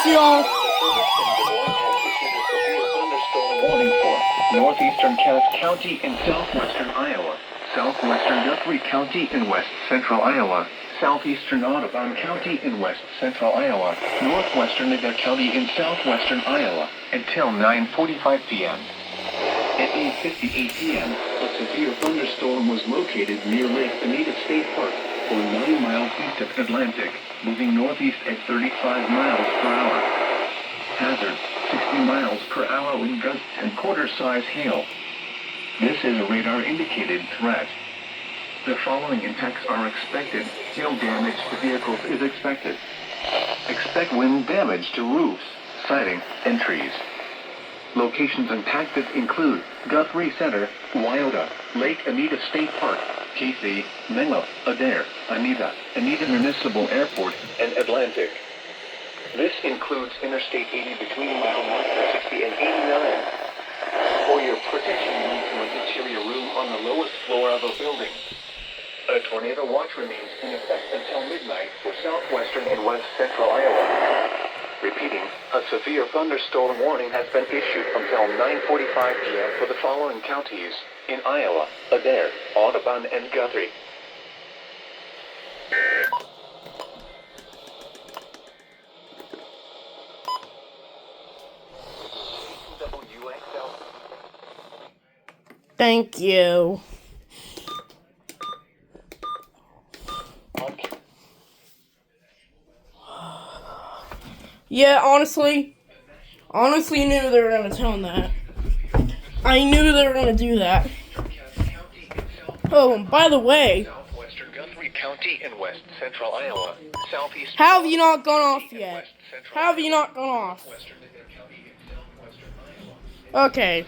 Peace, y'all. Warning for northeastern Cass County in southwestern Iowa, southwestern Guthrie County in west central Iowa, southeastern Audubon County in west central Iowa, northwestern Edgar County in southwestern Iowa, until 9:45 p.m. At 8:58 p.m., a severe thunderstorm was located near Lake Anita State Park, or 9 miles east of Atlantic, moving northeast at 35 miles per hour. Hazard, 60 miles per hour wind gusts and quarter-size hail. This is a radar-indicated threat. The following impacts are expected. Hail damage to vehicles is expected. Expect wind damage to roofs, siding, and trees. Locations impacted include Guthrie Center, Wyoda, Lake Anita State Park, Casey, Menlo, Adair, Anita Municipal Airport, and Atlantic. This includes Interstate 80 between mile marker 60 and 89. For your protection, you need to an interior room on the lowest floor of a building. A tornado watch remains in effect until midnight for southwestern and west central Iowa. Repeating, a severe thunderstorm warning has been issued until 9:45 p.m. for the following counties in Iowa: Adair, Audubon, and Guthrie. Thank you. Yeah, honestly knew they were gonna tell him that. I knew they were gonna do that. Oh, and by the way, Southwestern Guthrie County in west central Iowa. Southeast. how have you not gone off yet? How have you not gone off? Okay.